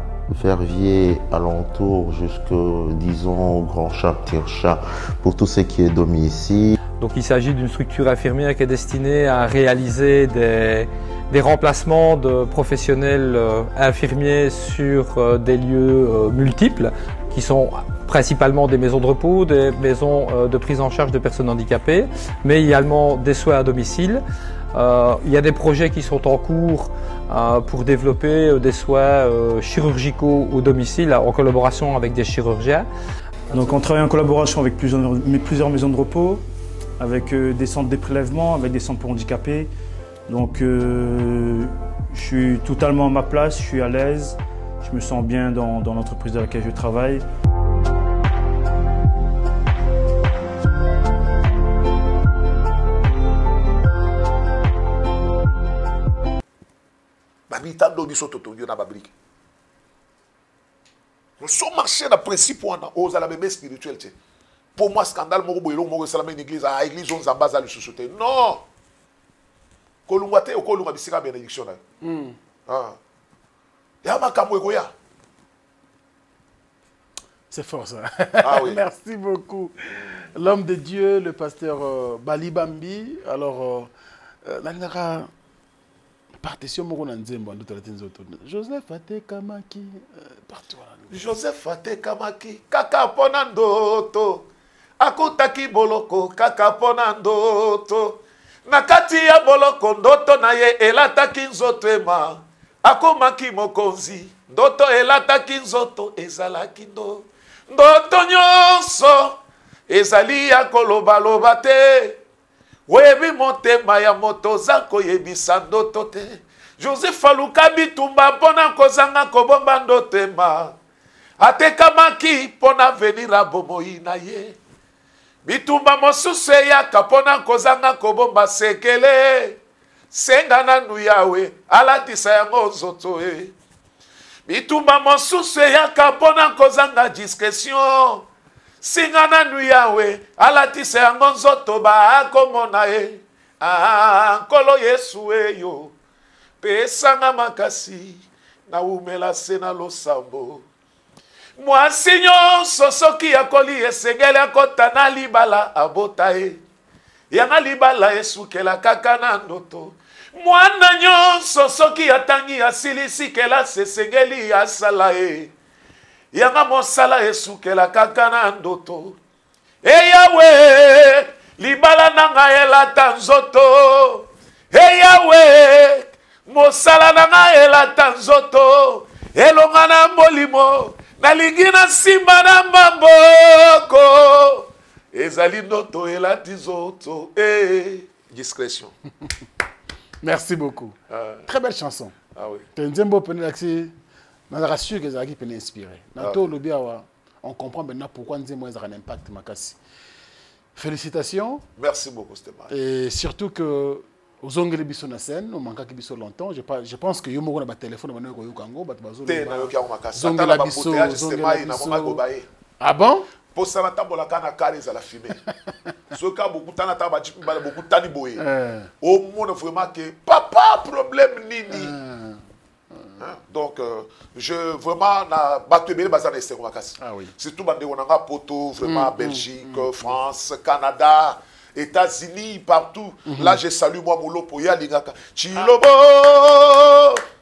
Verviers, alentour, jusque, disons, Grand Chat, Tirchat, pour tout ce qui est domicile. Donc il s'agit d'une structure infirmière qui est destinée à réaliser des remplacements de professionnels infirmiers sur des lieux multiples, qui sont principalement des maisons de repos, des maisons de prise en charge de personnes handicapées, mais également des soins à domicile. Il y a des projets qui sont en cours pour développer des soins chirurgicaux au domicile en collaboration avec des chirurgiens. Donc on travaille en collaboration avec plusieurs maisons de repos, avec des centres de prélèvement, avec des centres pour handicapés. Donc je suis totalement à ma place, je suis à l'aise, je me sens bien dans l'entreprise dans laquelle je travaille. Nous sommes marchés dans le principe aux alabébés spirituels. Pour moi, scandale, une église, l'église, on s'en base à la société. Non! Kolungate ou kolunga bisika bénédiction. C'est fort ça. Ah, oui. Merci beaucoup. L'homme de Dieu, le pasteur Bali Bambi. Alors, partition moko na nzembo ndo tala tinzoto Joseph Atekamaki partout Joseph Atekamaki kaka pona ndoto akutaki boloko kaka pona ndoto nakati ya boloko ndoto na ye elataki nzoto ema akomaki mokonzi ndoto elataki nzoto ezalaki ndoto nyonso ezali ya kolobaloba te webi motema ya moto za koyebisa ndoto te Joseph aluka bitumba mpona kozanga kobomba ndoto ema atekamaki mpona venir bomoi na ye bitumba mosusu eyaka mpona kozanga kobomba sekele senga nanu yawe alatisa yango nzoto e bitumba mosusu eyaka mpona kozanga discrétion singa nanu yawe alatisa yango nzoto baakomona e nkolo Yesu eyo pesanga makasi naumela se na losambo mwasi nyonso soki akoli esengeli akota na libala abota e yanga libala esukela kaka na ndoto mwana nyonso soki atangi asilisi kelasi esengeli asala e yanga mosala esukela kaka na ndoto eyawe libala nanga elata nzoto eyawe mosala nanga elata nzoto elonga na molimo nalingi na simba na maboko ezali ndoto elati nzoto discrétion. Merci beaucoup. Très belle chanson. Ah oui. Nzembo Penedaxi, on a rassuré que Zaki peut inspirer. On comprend maintenant pourquoi Nzembo a un impact makasi. Félicitations. Merci beaucoup Stéphane. Et surtout que aux ongles biso na scène, on manque biso longtemps. Je pense que yomo na téléphone na ko yokango bat bazo. Zongela biso Ah bon? Pour ça, on a la fumée. Ce cas, beaucoup de temps, boé. Au monde, vraiment, que papa, problème, nini. Donc, je vraiment, na battu bien bazar de ah oui. Surtout, on a poto, vraiment, Belgique, France, Canada, États-Unis, partout. Là, je salue moi, Moulo, Poya, Ligaka. Chilobo,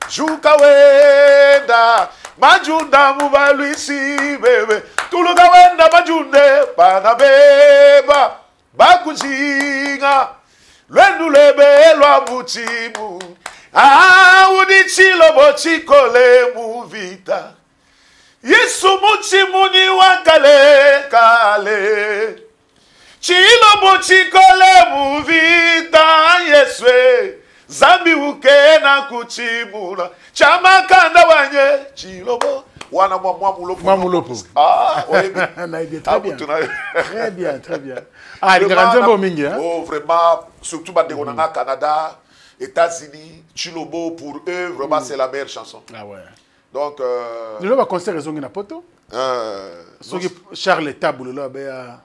Jukawenda. Majunda mubaluisi bebe tuluga wenda majunde bana beba bakuzinga lwendu lebe lwa mutimu udi chilobo chikole muvita Yesu mutimu ni wakale kale chilobo chikole muvita Yeswe zambi uke na kuchimula chama kanda wanye chilobo wana mwamulopo na idée très bien très bien très bien ah les grands mingi hein oh vraiment surtout bande on a Canada États-Unis chilobo pour eux vraiment c'est la meilleure chanson ah ouais donc le va concert raison na poto Charles Tabou là ba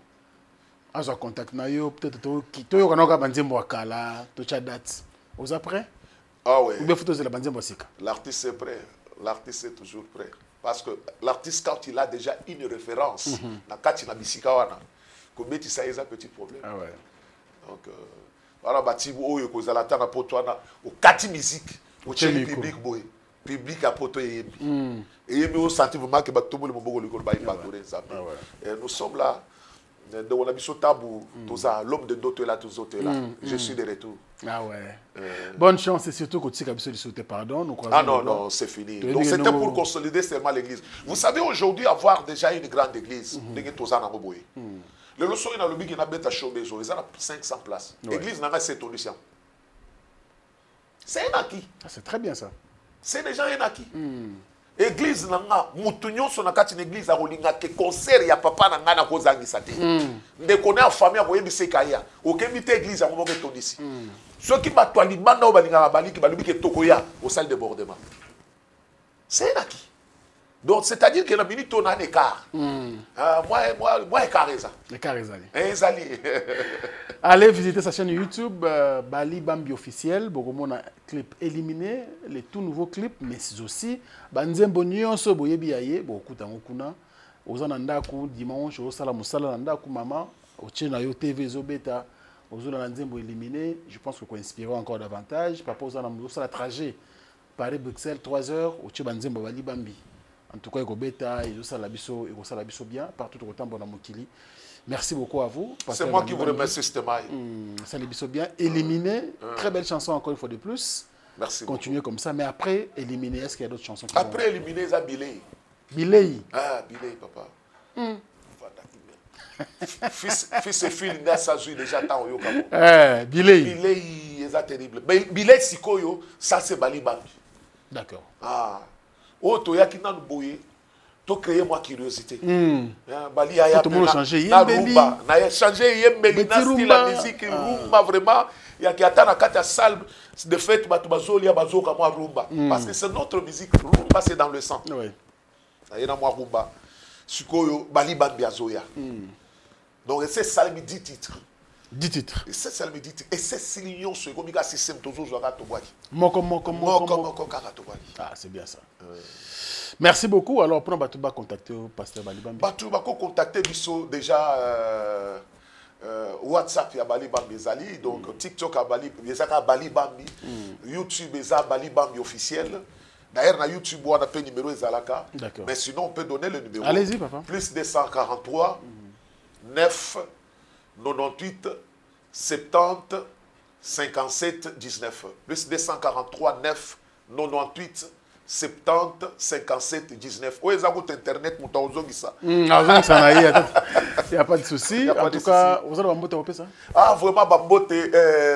azo contact na yo peut-être to yo kana ka banzembo akala to cha date aux après. Ah ouais. L'artiste est prêt. L'artiste est toujours prêt. Parce que l'artiste, quand il a déjà une référence, quand il a Bissikawana, comme tu sais, il y a un petit problème. Ah ouais. Donc, voilà, Batibo, au Kati musique, au public, boy. Public à poto et nous sentons vraiment que tout le monde nous sommes là. On a mis ce tabou, l'homme de d'autres là, tous autres là. Je suis de retour. Ah ouais. Bonne chance et surtout que tu as besoin de sauter pardon. Ah non, non, c'est fini. Donc c'était pour consolider seulement l'église. Vous savez, aujourd'hui, avoir déjà une grande église, le leçon il a le big il a bête à chômer, ils ont 500 places. L'église n'a pas 7 auditions. C'est un acquis. C'est très bien ça. C'est déjà un acquis. Église nanga mutunyo so nakati na église akolinga ke concert ya papa nanga na kozangisa te ndekona ya famille akoyebisa kaya okembi te église yango moko etondisi soki bato alimanda oyo balingaka baliki balobi ke tokoya au salle de débordement c'est un acquis. Donc c'est-à-dire que la minute on a un écart. Moi écart ça. Écart ezali. Allez visiter sa chaîne YouTube Bali Bambi officiel, beaucoup a clip éliminé, les tout nouveaux clips mais aussi banzembo nyonso boyebi yaye beaucoup tango kuna ozana ndaku dimanche osala musala ndaku mama ochena yo TV zobeta Ozola Nanzembo éliminé, je pense que inspirera encore davantage. Papa Ozala la trajet Paris-Bruxelles 3 heures au Tchibanzembo Bali Bambi. En tout cas, Beta, il y bien partout au temps bon Mokili. Merci beaucoup à vous. C'est moi qui vous remercie, Stémaï. Ça les bien. Éliminé, très belle chanson encore une fois de plus. Merci. Continuez comme ça, mais après éliminer, est-ce qu'il y a d'autres chansons qui après éliminer, ça Bilei. Bilei. Ah, Bilei, papa. Fils et fille, ça joue déjà tant au Yokamo. Bilei. Bilei, c'est terrible. Bilei Sikoyo, ça c'est Bali Bambi. D'accord. Ah. Oh, Toya qui n'a pas bouillé. Tu créer moi curiosité. Bali a changé. Na rumba. Na changé yembeli na style la musique rumba vraiment. Il y a qui attend à quatre salles de fête batubazoli ya bazoka moi rumba. Parce que c'est notre musique. Rumba c'est dans le sang. Oui. Il y a moi rumba. Sikoyo Bali Bambi azoya. Donc c'est ça me 10 titres. 10 titres. Et c'est ça me 10 titres. Et c'est Silion ce comme il système toujours jouera to boaki. Moko karato boaki. Ah, c'est bien ça. Merci beaucoup. Alors, pour nous contacter le pasteur Bali Bambi. Batouba contacter Bisso déjà WhatsApp ya Bali Bambi Zali, donc TikTok à Bali Bambi, YouTube à Bali Bambi officiel. D'ailleurs, na YouTube on a pas numéro Zalaka. Mais sinon on peut donner le numéro. Allez-y papa. Plus 243 9 98 70 57 19. Plus 243 9 98 70 57 19. Où est-ce que internet ça? Il n'y a pas de souci. En tout cas, vous avez Bambote ça? Ah, vraiment, Bambote,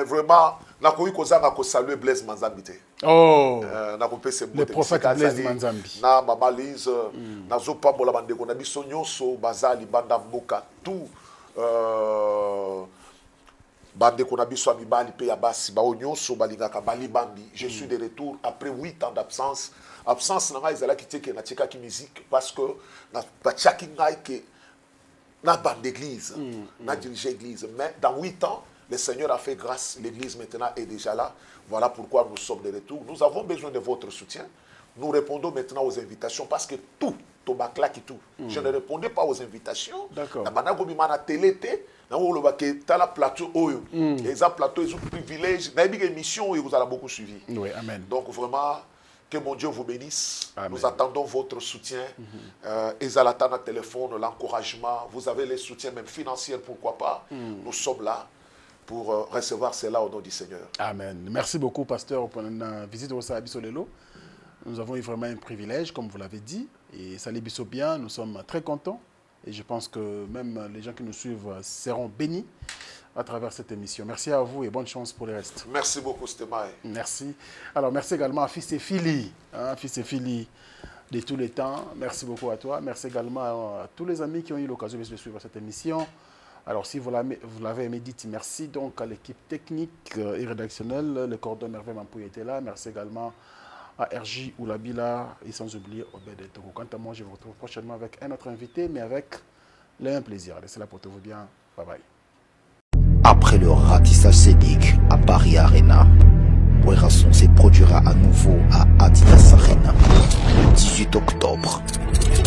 vraiment, na koui kozanga ko saluer Blaise Manzambi. Oh, le prophète Blaise Manzambi. Na Mama Lise, na Zopa Bola Bandeko, na biso nyonso bazali banda mboka tout. Bande qu'on a biso amibali pe ya basi ba nyonso balingaka Bali Bambi. Je suis de retour après 8 ans d'absence. Absence na ngai zala kiteke na tika ki musique parce que na bachaki ngai ke na bande d'église, na dirigé église, mais dans 8 ans le Seigneur a fait grâce, l'église maintenant est déjà là. Voilà pourquoi nous sommes de retour. Nous avons besoin de votre soutien. Nous répondons maintenant aux invitations parce que tout Tobacla qui tout. Je ne répondais pas aux invitations. D'accord. Na télé la plateau les plateaux ils ont privilège na émission et vous avez beaucoup suivi. Oui, amen. Donc vraiment que mon Dieu vous bénisse. Amen. Nous attendons votre soutien. Ezalatana téléphone, l'encouragement. Vous avez les soutiens même financiers, pourquoi pas. Nous sommes là pour recevoir cela au nom du Seigneur. Amen. Merci beaucoup, pasteur, pour la visite au Sabisolelo. Nous avons eu vraiment un privilège, comme vous l'avez dit. Et ça les biso bien, nous sommes très contents. Et je pense que même les gens qui nous suivent seront bénis à travers cette émission. Merci à vous et bonne chance pour le reste. Merci beaucoup, Stémaï. Merci. Alors, merci également à Fils et Fili, Fils et Fili de tous les temps. Merci beaucoup à toi. Merci également à tous les amis qui ont eu l'occasion de suivre cette émission. Alors, si vous l'avez aimé, dites merci donc à l'équipe technique et rédactionnelle. Le cordon Merveille Mampouille était là. Merci également à RJ Oulabila et sans oublier Obed et Togo. Quant à moi, je vous retrouve prochainement avec un autre invité, mais avec un plaisir. Laissez-la pour tout vous bien. Bye bye. Après le ratissage scénique à Paris Arena, Werason se produira à nouveau à Adidas Arena le 18 octobre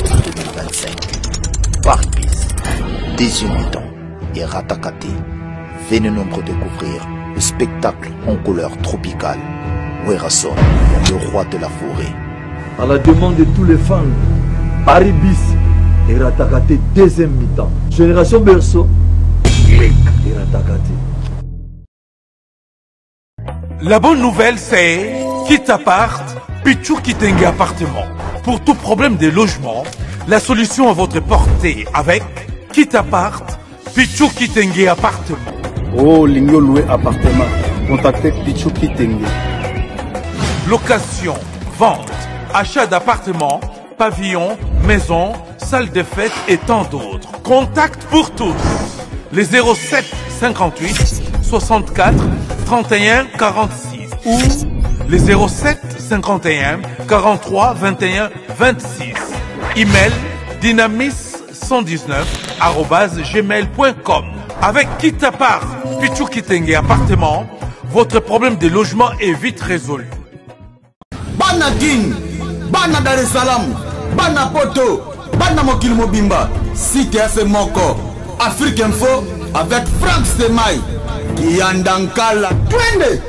2025. Paris-Bis, Désioniton et Ratakate. Venez nombreux découvrir le spectacle en couleur tropicale. Werason, le roi de la forêt. À la demande de tous les fans, Paris Bis et Ratakate deuxième mi-temps. Génération Berceau, Clic et Ratakate. La bonne nouvelle c'est Kitapart, Pichou Kitenge appartement. Pour tout problème de logement, la solution à votre portée avec Kitapart, Pichou Kitenge appartement. Oh, Lingyo loué appartement. Contactez Pichou Kitenge. Location, vente, achat d'appartements, pavillons, maisons, salles de fête et tant d'autres. Contact pour tous. Les 07 58 64 31 46 ou les 07 51 43 21 26. Email dynamis119@gmail.com. Avec Kitapart, Pichou Kitenge appartement, votre problème de logement est vite résolu. Bana Guine, Bana Dar es Salaam, Bana Poto, Bana Mokil Mobimba, CTF Moko, Afrique Info avec Franck Stémaï. Kiandankala, twende.